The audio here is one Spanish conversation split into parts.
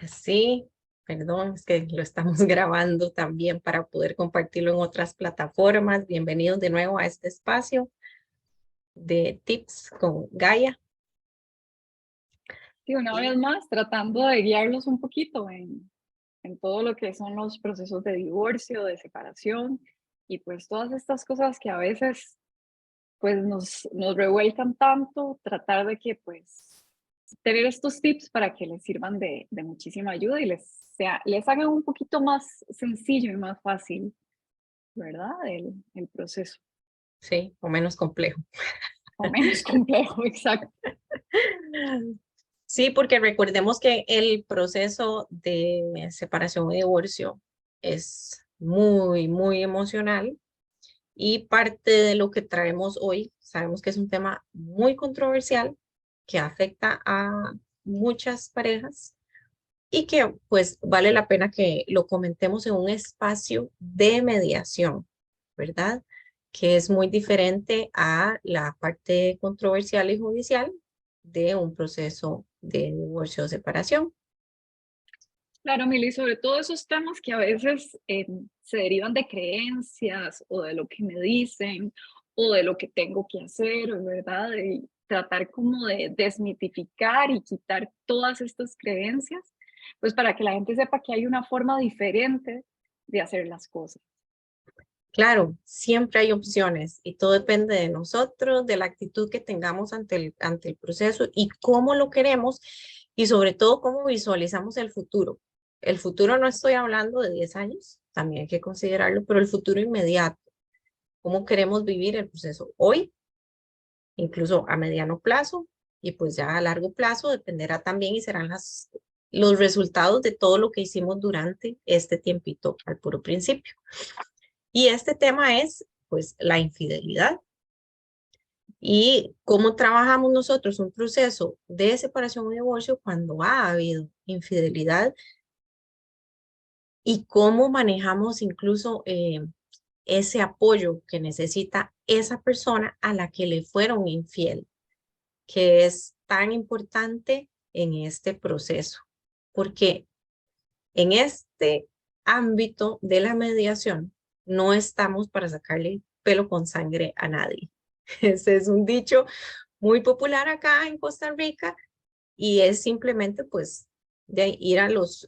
Sí, perdón, es que lo estamos grabando también para poder compartirlo en otras plataformas. Bienvenidos de nuevo a este espacio de tips con Gaia. Sí, una vez más, tratando de guiarlos un poquito en todo lo que son los procesos de divorcio, de separación y pues todas estas cosas que a veces pues nos revuelcan tanto, tratar de que pues tener estos tips para que les sirvan de muchísima ayuda y les hagan un poquito más sencillo y más fácil, ¿verdad? El proceso, Sí, o menos complejo. o menos complejo, exacto. Sí, porque recordemos que el proceso de separación o divorcio es muy emocional y parte de lo que traemos hoy, sabemos que es un tema muy controversial que afecta a muchas parejas y que pues vale la pena que lo comentemos en un espacio de mediación, ¿verdad? Que es muy diferente a la parte controversial y judicial de un proceso de divorcio o separación. Claro, Mili, sobre todo esos temas que a veces se derivan de creencias o de lo que me dicen o de lo que tengo que hacer, ¿verdad? Y tratar como de desmitificar y quitar todas estas creencias, pues para que la gente sepa que hay una forma diferente de hacer las cosas. Claro, siempre hay opciones y todo depende de nosotros, de la actitud que tengamos ante el proceso y cómo lo queremos y sobre todo cómo visualizamos el futuro. El futuro no estoy hablando de 10 años, también hay que considerarlo, pero el futuro inmediato, cómo queremos vivir el proceso hoy, incluso a mediano plazo y pues ya a largo plazo dependerá también y serán los resultados de todo lo que hicimos durante este tiempito al puro principio. Y este tema es, pues, la infidelidad. Y cómo trabajamos nosotros un proceso de separación o divorcio cuando ha habido infidelidad y cómo manejamos incluso ese apoyo que necesita esa persona a la que le fueron infiel, que es tan importante en este proceso, porque en este ámbito de la mediación no estamos para sacarle pelo con sangre a nadie. Ese es un dicho muy popular acá en Costa Rica y es simplemente pues de ir a los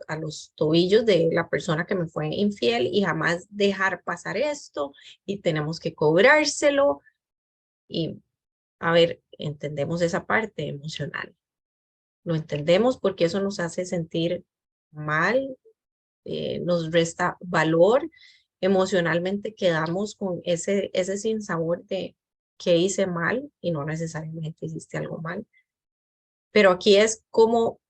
tobillos de la persona que me fue infiel y jamás dejar pasar esto y tenemos que cobrárselo y a ver, entendemos esa parte emocional. Lo entendemos porque eso nos hace sentir mal, nos resta valor, emocionalmente quedamos con ese sinsabor de que hice mal y no necesariamente hiciste algo mal. Pero aquí es como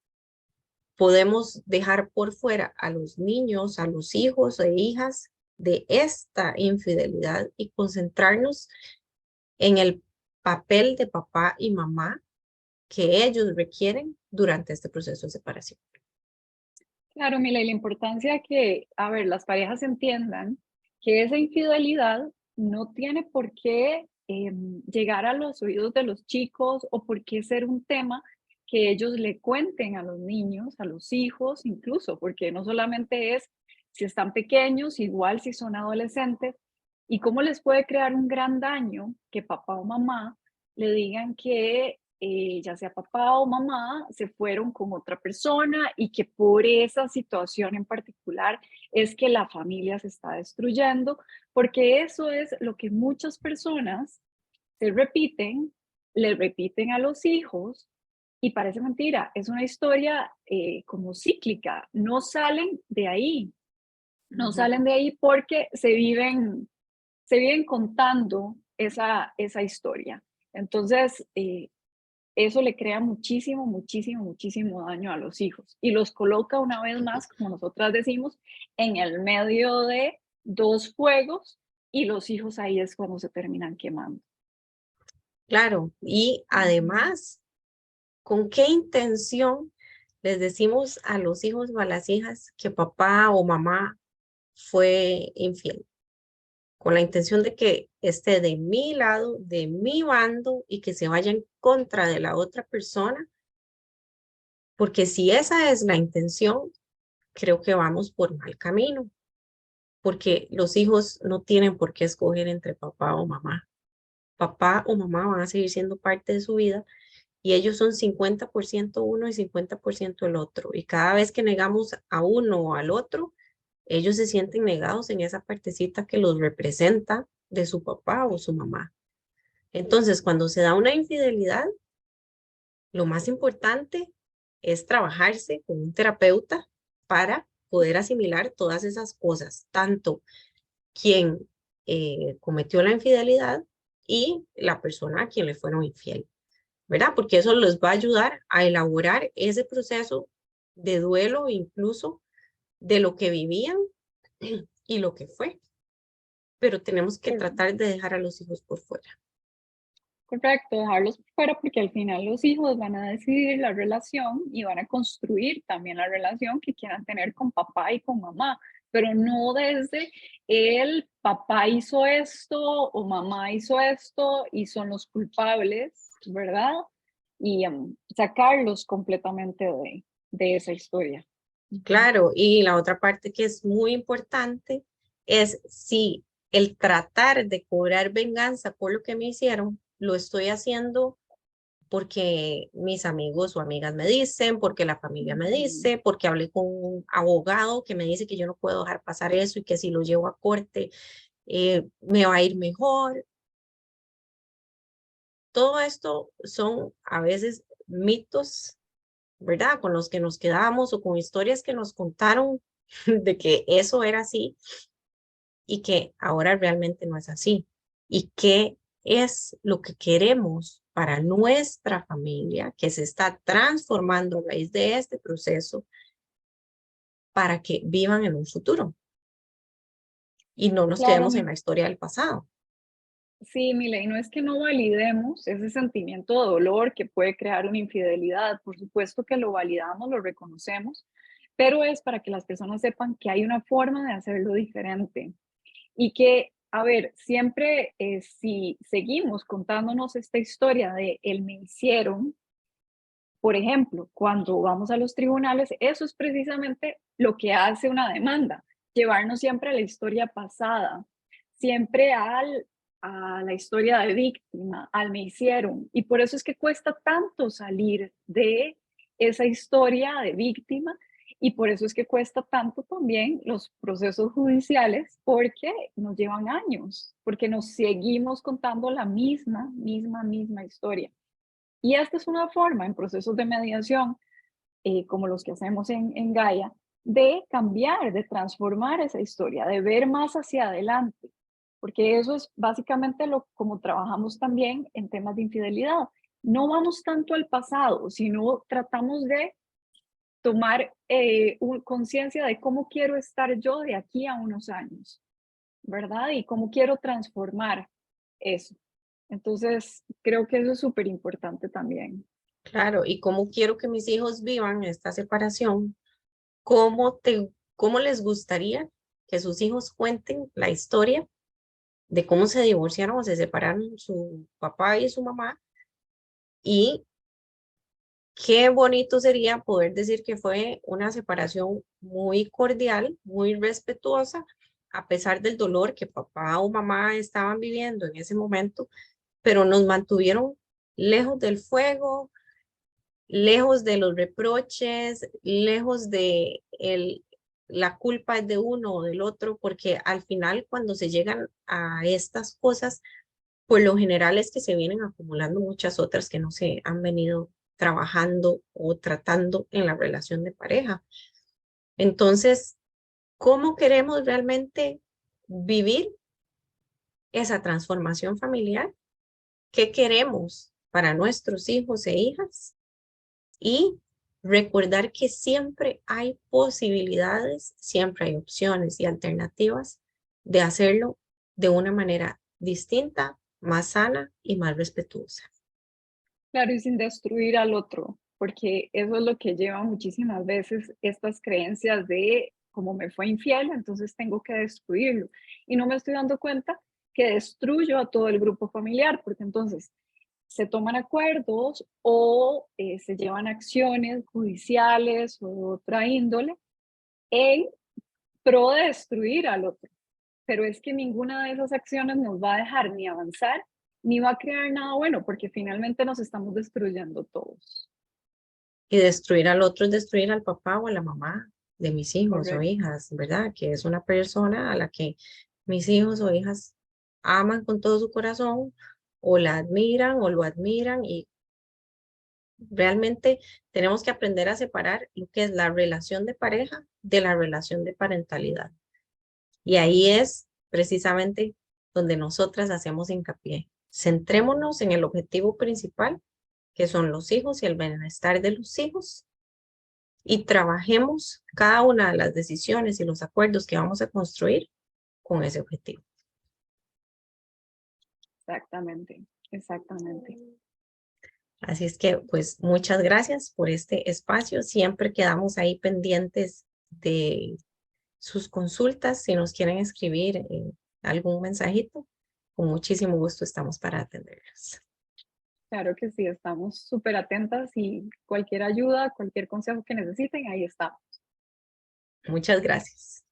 podemos dejar por fuera a los niños, a los hijos e hijas de esta infidelidad y concentrarnos en el papel de papá y mamá que ellos requieren durante este proceso de separación. Claro, Mila, y la importancia que, a ver, las parejas entiendan que esa infidelidad no tiene por qué llegar a los oídos de los chicos o por qué ser un tema que ellos le cuenten a los niños, a los hijos, incluso, porque no solamente es si están pequeños, igual si son adolescentes, y cómo les puede crear un gran daño que papá o mamá le digan que ya sea papá o mamá, se fueron con otra persona y que por esa situación en particular es que la familia se está destruyendo, porque eso es lo que muchas personas se repiten, le repiten a los hijos y parece mentira, es una historia como cíclica, no salen de ahí, no Ujú. salen de ahí porque se viven contando esa historia. Entonces, eso le crea muchísimo daño a los hijos y los coloca una vez más, como nosotras decimos, en el medio de dos fuegos y los hijos ahí es cuando se terminan quemando. Claro, y Ujú. además, ¿con qué intención les decimos a los hijos o a las hijas que papá o mamá fue infiel? Con la intención de que esté de mi lado, de mi bando y que se vaya en contra de la otra persona, Porque si esa es la intención, creo que vamos por mal camino, porque los hijos no tienen por qué escoger entre papá o mamá. Papá o mamá van a seguir siendo parte de su vida y ellos son 50% uno y 50% el otro. Y cada vez que negamos a uno o al otro, ellos se sienten negados en esa partecita que los representa de su papá o su mamá. Entonces, cuando se da una infidelidad, lo más importante es trabajarse con un terapeuta para poder asimilar todas esas cosas, tanto quien cometió la infidelidad y la persona a quien le fueron infiel, ¿verdad? Porque eso les va a ayudar a elaborar ese proceso de duelo, incluso de lo que vivían y lo que fue. Pero tenemos que tratar de dejar a los hijos por fuera. Correcto, dejarlos fuera porque al final los hijos van a decidir la relación y van a construir también la relación que quieran tener con papá y con mamá, pero no desde el papá hizo esto o mamá hizo esto y son los culpables, ¿verdad? Y sacarlos completamente de esa historia. Claro, y la otra parte que es muy importante es si el tratar de cobrar venganza por lo que me hicieron, lo estoy haciendo porque mis amigos o amigas me dicen, porque la familia me dice, porque hablé con un abogado que me dice que yo no puedo dejar pasar eso y que si lo llevo a corte me va a ir mejor. Todo esto son a veces mitos, ¿verdad? Con los que nos quedamos o con historias que nos contaron de que eso era así y que ahora realmente no es así. ¿Y qué es lo que queremos para nuestra familia que se está transformando a raíz de este proceso para que vivan en un futuro y no nos Claro, quedemos en la historia del pasado? sí, Milei, no es que no validemos ese sentimiento de dolor que puede crear una infidelidad, por supuesto que lo validamos, lo reconocemos, pero es para que las personas sepan que hay una forma de hacerlo diferente y que, a ver, siempre si seguimos contándonos esta historia de el me hicieron, por ejemplo, cuando vamos a los tribunales, eso es precisamente lo que hace una demanda, llevarnos siempre a la historia pasada, siempre a la historia de víctima, al me hicieron. Y por eso es que cuesta tanto salir de esa historia de víctima y por eso es que cuesta tanto también los procesos judiciales porque nos llevan años, porque nos seguimos contando la misma historia. Y esta es una forma en procesos de mediación, como los que hacemos en Gaia, de cambiar, de transformar esa historia, de ver más hacia adelante, porque eso es básicamente lo como trabajamos también en temas de infidelidad. No vamos tanto al pasado, sino tratamos de tomar conciencia de cómo quiero estar yo de aquí a unos años, ¿verdad? Y cómo quiero transformar eso. Entonces, creo que eso es súper importante también. Claro, y cómo quiero que mis hijos vivan esta separación, cómo les gustaría que sus hijos cuenten la historia de cómo se divorciaron o se separaron su papá y su mamá. Y qué bonito sería poder decir que fue una separación muy cordial, muy respetuosa, a pesar del dolor que papá o mamá estaban viviendo en ese momento, pero nos mantuvieron lejos del fuego, lejos de los reproches, lejos de la culpa es de uno o del otro, porque al final cuando se llegan a estas cosas, por lo general es que se vienen acumulando muchas otras que no se han venido trabajando o tratando en la relación de pareja. Entonces, ¿cómo queremos realmente vivir esa transformación familiar? ¿Qué queremos para nuestros hijos e hijas? Y recordar que siempre hay posibilidades, siempre hay opciones y alternativas de hacerlo de una manera distinta, más sana y más respetuosa. Claro, y sin destruir al otro, porque eso es lo que lleva muchísimas veces estas creencias de como me fue infiel, entonces tengo que destruirlo. Y no me estoy dando cuenta que destruyo a todo el grupo familiar, porque entonces se toman acuerdos o se llevan acciones judiciales o de otra índole en pro de destruir al otro. Pero es que ninguna de esas acciones nos va a dejar ni avanzar, ni va a crear nada bueno, porque finalmente nos estamos destruyendo todos. Y destruir al otro es destruir al papá o a la mamá de mis hijos o Correcto. hijas, ¿verdad? Que es una persona a la que mis hijos o hijas aman con todo su corazón o la admiran o lo admiran y realmente tenemos que aprender a separar lo que es la relación de pareja de la relación de parentalidad. Y ahí es precisamente donde nosotras hacemos hincapié. Centrémonos en el objetivo principal, que son los hijos y el bienestar de los hijos, y trabajemos cada una de las decisiones y los acuerdos que vamos a construir con ese objetivo. Exactamente, exactamente. Así es que, pues, muchas gracias por este espacio. Siempre quedamos ahí pendientes de sus consultas. Si nos quieren escribir algún mensajito, con muchísimo gusto estamos para atenderlos. Claro que sí, estamos súper atentas y cualquier ayuda, cualquier consejo que necesiten, ahí estamos. Muchas gracias.